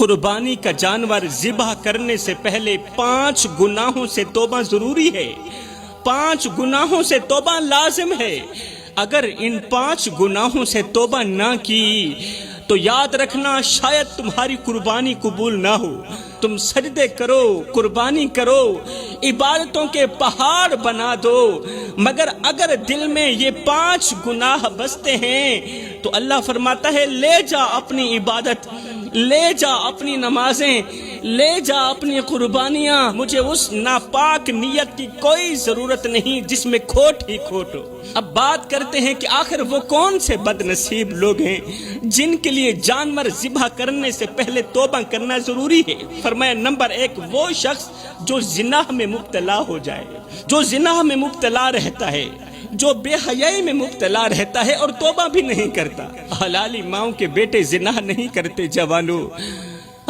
قربانی کا جانور ذبح کرنے سے پہلے 5 گناہوں سے توبہ ضروری ہے، 5 گناہوں سے توبہ لازم ہے۔ اگر ان 5 گناہوں سے توبہ نہ کی تو یاد رکھنا شاید تمہاری قربانی قبول نہ ہو۔ تم سجدے کرو، قربانی کرو، عبادتوں کے پہاڑ بنا دو، مگر اگر دل میں یہ 5 گناہ بستے ہیں تو اللہ فرماتا ہے لے جا اپنی عبادت، لے جا اپنی نمازیں، لے جا اپنی قربانیاں، مجھے اس ناپاک نیت کی کوئی ضرورت نہیں جس میں کھوٹ ہی کھوٹ ہو۔ اب بات کرتے ہیں کہ آخر وہ کون سے بد نصیب لوگ ہیں جن کے لیے جانور ذبح کرنے سے پہلے توبہ کرنا ضروری ہے۔ فرمایا نمبر 1 وہ شخص جو زنا میں مبتلا ہو جائے، جو زنا میں مبتلا رہتا ہے، جو بے حیائی میں مبتلا رہتا ہے اور توبہ بھی نہیں کرتا۔ حلالی ماؤں کے بیٹے زنا نہیں کرتے جوانوں،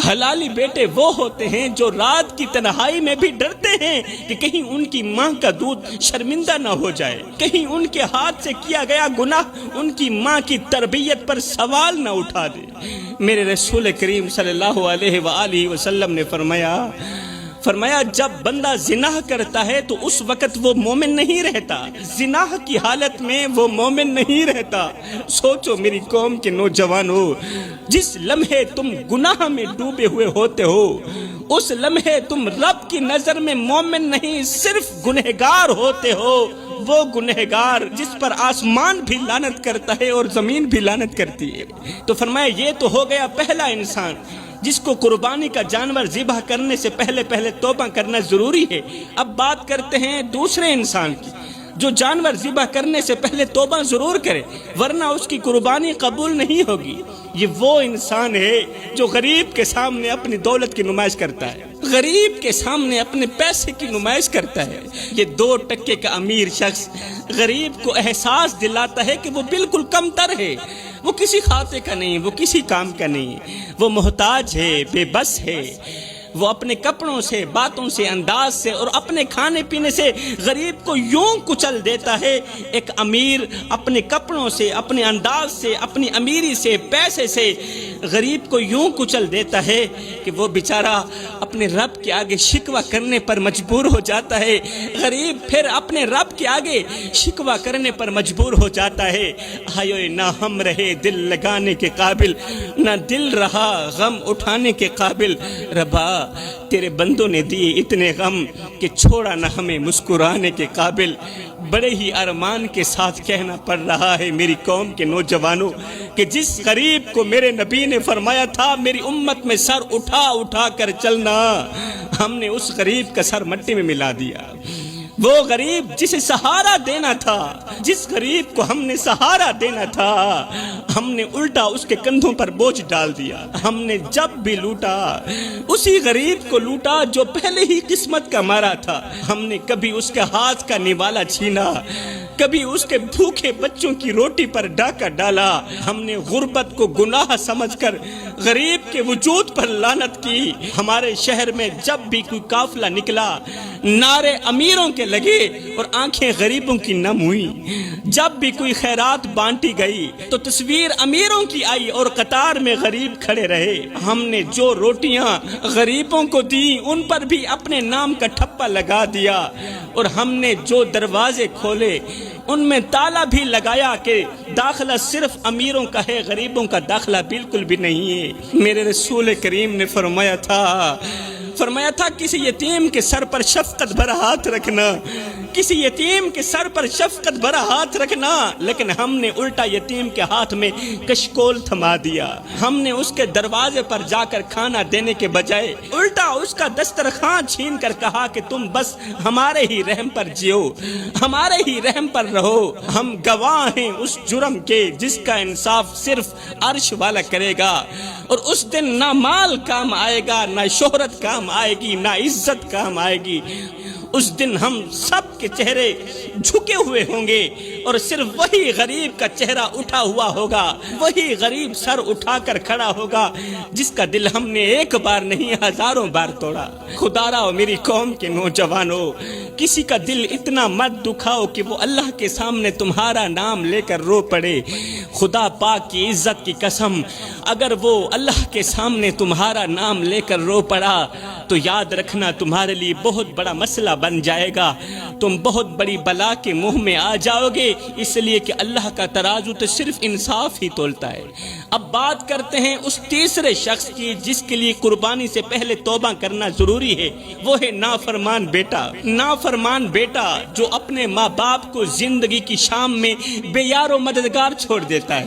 حلالی بیٹے وہ ہوتے ہیں جو رات کی تنہائی میں بھی ڈرتے ہیں کہ کہیں ان کی ماں کا دودھ شرمندہ نہ ہو جائے، کہیں ان کے ہاتھ سے کیا گیا گناہ ان کی ماں کی تربیت پر سوال نہ اٹھا دے۔ میرے رسول کریم صلی اللہ علیہ وآلہ وسلم نے فرمایا جب بندہ زنا کرتا ہے تو اس وقت وہ مومن نہیں رہتا، زنا کی حالت میں وہ مومن نہیں رہتا۔ سوچو میری قوم کے نوجوانوں، جس لمحے تم گناہ میں ڈوبے ہوئے ہوتے ہو اس لمحے تم رب کی نظر میں مومن نہیں صرف گنہگار ہوتے ہو، وہ گنہگار جس پر آسمان بھی لعنت کرتا ہے اور زمین بھی لعنت کرتی ہے۔ تو فرمایا یہ تو ہو گیا پہلا انسان جس کو قربانی کا جانور ذبح کرنے سے پہلے توبہ کرنا ضروری ہے۔ اب بات کرتے ہیں دوسرے انسان کی جو جانور ذبح کرنے سے پہلے توبہ ضرور کرے ورنہ اس کی قربانی قبول نہیں ہوگی۔ یہ وہ انسان ہے جو غریب کے سامنے اپنی دولت کی نمائش کرتا ہے، غریب کے سامنے اپنے پیسے کی نمائش کرتا ہے۔ یہ 2 ٹکے کا امیر شخص غریب کو احساس دلاتا ہے کہ وہ بالکل کم تر ہے، وہ کسی کھاتے کا نہیں، وہ کسی کام کا نہیں، وہ محتاج ہے، بے بس ہے۔ وہ اپنے کپڑوں سے، باتوں سے، انداز سے اور اپنے کھانے پینے سے غریب کو یوں کچل دیتا ہے۔ ایک امیر اپنے کپڑوں سے، اپنے انداز سے، اپنی امیری سے، پیسے سے غریب کو یوں کچل دیتا ہے کہ وہ بیچارہ اپنے رب کے آگے شکوہ کرنے پر مجبور ہو جاتا ہے۔ غریب پھر اپنے رب کے آگے شکوہ کرنے پر مجبور ہو جاتا ہے۔ ہائے نہ ہم رہے دل لگانے کے قابل، نہ دل رہا غم اٹھانے کے قابل۔ ربا تیرے بندوں نے دیے اتنے غم کہ چھوڑا نہ ہمیں مسکرانے کے قابل۔ بڑے ہی ارمان کے ساتھ کہنا پڑ رہا ہے میری قوم کے نوجوانوں کہ جس غریب کو میرے نبی نے فرمایا تھا میری امت میں سر اٹھا اٹھا کر چلنا، ہم نے اس غریب کا سر مٹی میں ملا دیا۔ وہ غریب جسے سہارا دینا تھا، جس غریب کو ہم نے سہارا دینا تھا، ہم نے الٹا اس کے کندھوں پر بوجھ ڈال دیا۔ ہم نے جب بھی لوٹا اسی غریب کو لوٹا جو پہلے ہی قسمت کا مارا تھا۔ ہم نے کبھی اس کے ہاتھ کا نوالا چھینا، کبھی اس کے بھوکے بچوں کی روٹی پر ڈاکہ ڈالا۔ ہم نے غربت کو گناہ سمجھ کر غریب کے وجود پر لعنت کی۔ ہمارے شہر میں جب بھی کوئی قافلہ نکلا نعرے امیروں کے لگے اور آنکھیں غریبوں کی نم ہوئی۔ جب بھی کوئی خیرات بانٹی گئی تو تصویر امیروں کی آئی اور قطار میں غریب کھڑے رہے۔ ہم نے جو روٹیاں غریبوں کو دی ان پر بھی اپنے نام کا ٹھپا لگا دیا، اور ہم نے جو دروازے کھولے ان میں تالا بھی لگایا کہ داخلہ صرف امیروں کا ہے، غریبوں کا داخلہ بالکل بھی نہیں ہے۔ میرے رسول کریم نے فرمایا تھا کسی یتیم کے سر پر شفقت بھرا ہاتھ رکھنا، کسی یتیم کے سر پر شفقت بھرا ہاتھ رکھنا، لیکن ہم نے الٹا یتیم کے ہاتھ میں کشکول تھما دیا۔ ہم نے اس کے دروازے پر جا کر کھانا دینے کے بجائے الٹا اس کا دسترخوان چھین کر کہا کہ تم بس ہمارے ہی رحم پر جیو، ہمارے ہی رحم پر رہو۔ ہم گواہ ہیں اس جرم کے جس کا انصاف صرف عرش والا کرے گا، اور اس دن نہ مال کام آئے گا، نہ شہرت کام آئے گی، نہ عزت کام آئے گی۔ اس دن ہم سب کے چہرے جھکے ہوئے ہوں گے اور صرف وہی غریب کا چہرہ اٹھا ہوا ہوگا، وہی غریب سر اٹھا کر کھڑا ہوگا جس کا دل ہم نے ایک بار نہیں ہزاروں بار توڑا۔ خدا را میری قوم کے نوجوانوں، کسی کا دل اتنا مت دکھاؤ کہ وہ اللہ کے سامنے تمہارا نام لے کر رو پڑے۔ خدا پاک کی عزت کی قسم، اگر وہ اللہ کے سامنے تمہارا نام لے کر رو پڑا تو یاد رکھنا تمہارے لیے بہت بڑا مسئلہ بن جائے گا، تم بہت بڑی بلا کے منہ میں آ جاؤ گے، اس لیے کہ اللہ کا ترازو تو صرف انصاف ہی تولتا ہے۔ اب بات کرتے ہیں اس تیسرے شخص کی جس کے لیے قربانی سے پہلے توبہ کرنا ضروری ہے، وہ ہے نافرمان بیٹا۔ نافرمان بیٹا جو اپنے ماں باپ کو زندگی کی شام میں بے یار و مددگار چھوڑ دیتا ہے۔